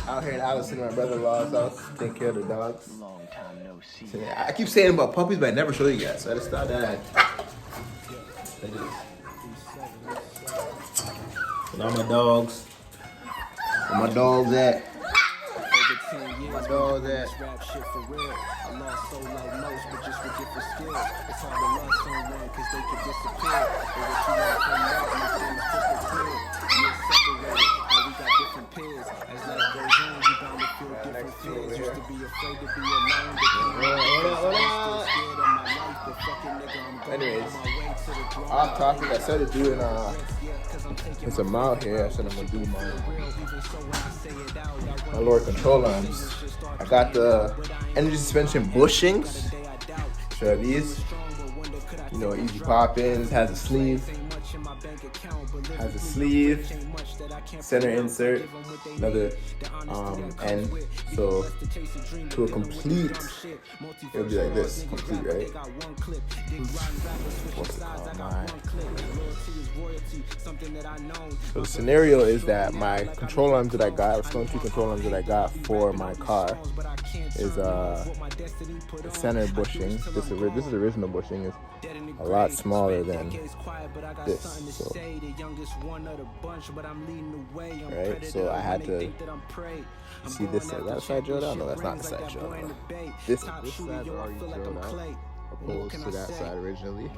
Out here in Allison, my brother-in-law's house, taking care of the dogs. So, I keep saying about puppies, but I never show you guys. So I just thought that. Look at this. And all my dogs. Where my dogs at? My dogs at? Rap shit for real. I lost so like most, but just with different skills. It's hard to love someone because they could disappear. But what you want from that, make things crystal clear. We're separated, and we got different peers. As life goes on, you bound to feel different fears. Used to be afraid to be alone, but still scared of my life. But fucking nigga, I'm going on my way to the throne. Off topic, I started doing it's a mouth here. I said I'm gonna do my lower control arms. I got the energy suspension bushings. Sure, these, you know, easy pop-ins. Has a sleeve. Center insert, another end. So to a complete, it'll be like this, complete, right? What's it called? So the scenario is that my control arms that I got, or Stone 2 control arms that I got for my car, is the center bushing. This is the original bushing. Is a lot smaller than this. So, right, so I had to see this side. Is that side drilled out? No, that's not the side drilled out. This side's already drilled out, opposed to that side originally.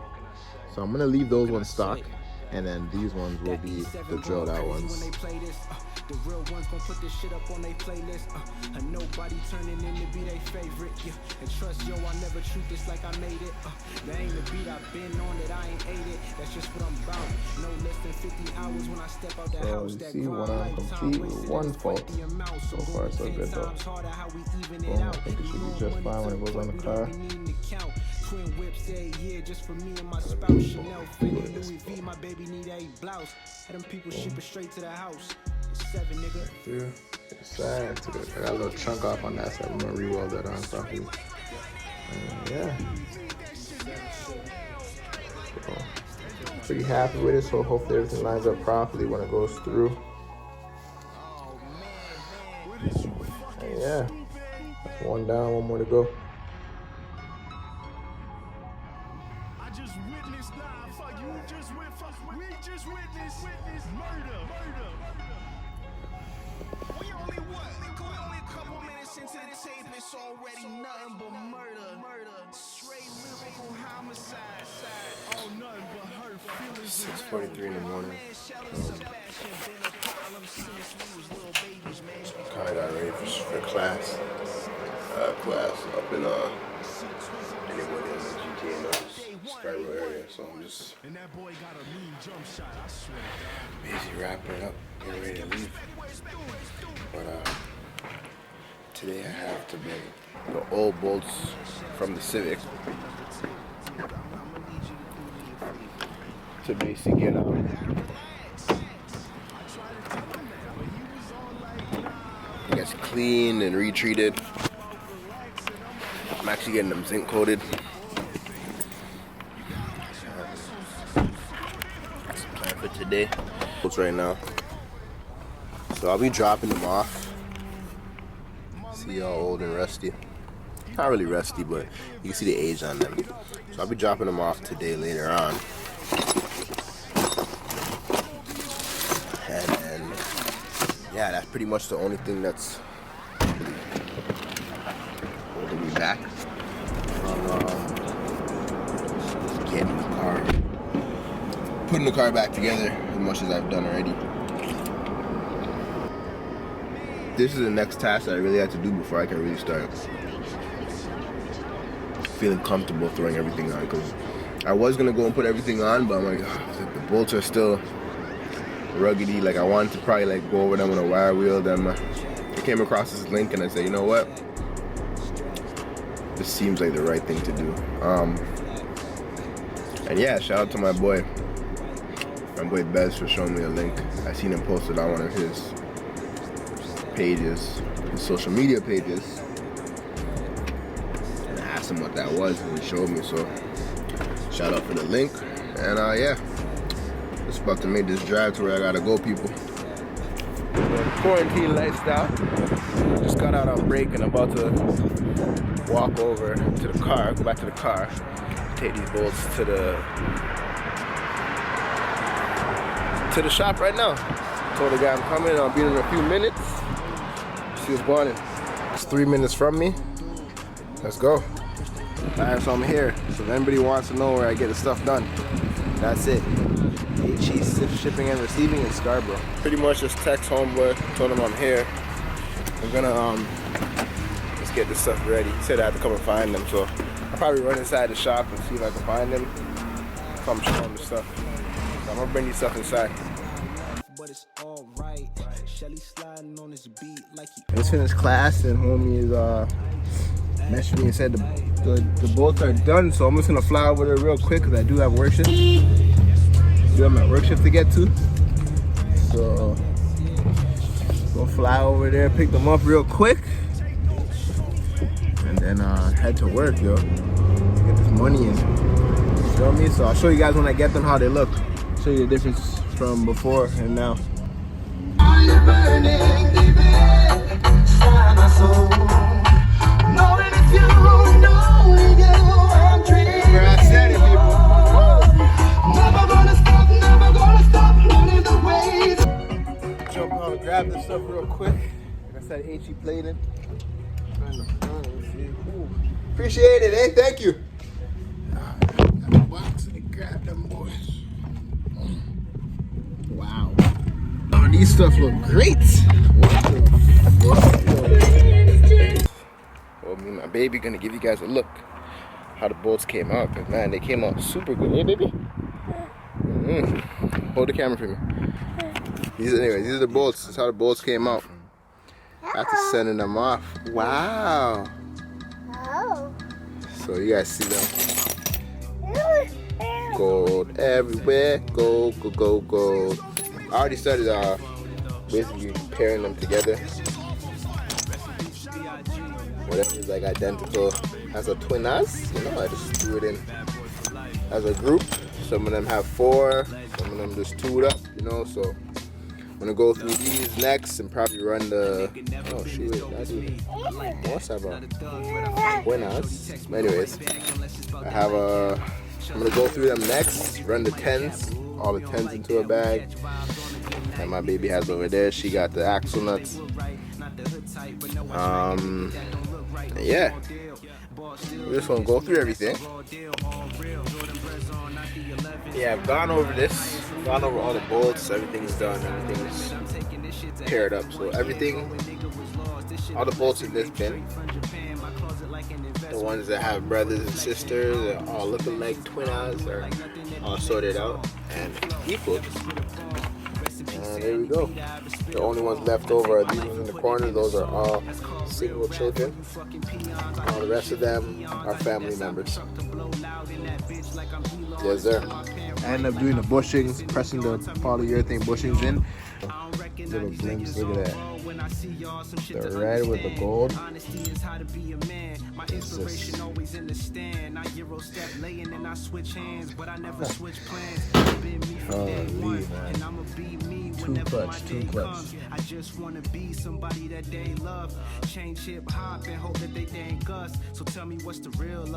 So I'm gonna leave those ones stock, and then these ones will be the drilled out ones. The real ones gon' put this shit up on their playlist. And nobody turning in to be their favorite. Yeah. And trust yo, I never treat this like I made it. That ain't the beat I've been on that I ain't ate it. That's just what I'm about. No less than 50 hours when I step out the house. You see one arm complete with one fault. So far so good though. Well, I think it should be just fine when it goes on the car. Twin whips every year just for me and my spouse. Chanel, Fendi, Louis V, my baby need a blouse. Had them people ship it straight to the house. It's 7, nigga. Right through. Side to the, I got a little chunk off on that side. I'm gonna re-weld that on properly. Yeah. So, pretty happy with it. So hopefully everything lines up properly when it goes through. And yeah. That's one down, one more to go. It's already nothing but murder. Straight lyrical homicide. Oh, nothing but hurt feelings. 6:43 in the morning. Kind of got ready for class. Class up in anybody in the GTA knows Scarborough area. So I'm just busy wrapping it up, getting ready to leave. But today I have to bring the old bolts from the Civic to basically get gets cleaned and retreated. I'm actually getting them zinc coated. That's the plan for today. Bolts right now. So I'll be dropping them off. See all old and rusty. Not really rusty, but you can see the age on them. So I'll be dropping them off today later on. And then, yeah, that's pretty much the only thing that's holding me back from getting the car, putting the car back together as much as I've done already. This is the next task that I really have to do before I can really start feeling comfortable throwing everything on. Because I was gonna go and put everything on, but I'm like, the bolts are still ruggedy. Like I wanted to probably like go over them on a wire wheel. Then I came across this link and I said, you know what? This seems like the right thing to do. And yeah, shout out to my boy Bez for showing me a link. I seen him posted on one of his pages, his social media pages, and I asked him what that was and he showed me, so shout out for the link. And yeah, just about to make this drive to where I gotta go, people. Quarantine lifestyle. Just got out on break and I'm about to walk over to the car, go back to the car, take these bolts to the shop right now. Told the guy I'm coming, I'll be in a few minutes. See what's going on. It's 3 minutes from me. Let's go. Alright, so I'm here. So if anybody wants to know where I get the stuff done, that's it. HE shipping and receiving in Scarborough. Pretty much just text homeboy, told him I'm here. I'm gonna just get this stuff ready. He said I had to come and find them, so I'll probably run inside the shop and see if I can find them. Come show him the stuff. So I'm gonna bring these stuff inside. But it's all right. Shelly sliding on his beat like he just finished class and homie is messaged me and said the bolts are done, so I'm just gonna fly over there real quick because I do have work shift. Do have my work shift to get to. So go fly over there, pick them up real quick, and then head to work, yo. Get this money in. You feel me? So I'll show you guys when I get them how they look. Show you the difference from before and now. Jump on, grab this stuff real quick. Like I said, HE plating. Appreciate it, eh? Thank you. Got the box and grab them boys. Wow. Oh, these stuff look great. Well, me and my baby gonna give you guys a look how the bolts came out. Cause man, they came out super good. Hey, baby. Hold the camera for me. These are the bolts. This is how the bolts came out. After sending them off. Wow. So you guys see them. Gold everywhere. Gold, gold, gold, gold. I already started basically pairing them together. Whatever is like identical as a twin as, you know, I just threw it in as a group. Some of them have 4, some of them just 2'd up, you know, so I'm gonna go through these next and probably run the, oh shoot, I do, what's that about? Buenas. Anyways, I have I'm gonna go through them next, run the 10s, all the 10s into a bag. And my baby has over there, she got the axle nuts. Yeah, we're just gonna go through everything. Yeah, I've gone over this, gone over all the bolts, everything's done, everything's paired up. So everything, all the bolts in this bin, the ones that have brothers and sisters, they're all looking like twin eyes, are all sorted out and equal. And there we go. The only ones left over are these ones in the corner. Those are all single children. All the rest of them are family members. Yes, sir. I ended up doing the bushings, pressing the polyurethane bushings in. Little glimpse, look at that. The red with the gold. It's just... Holy man. Too clutch. I just wanna be somebody that they love. Change hip hop and hope that they thank us. So tell me what's the real love.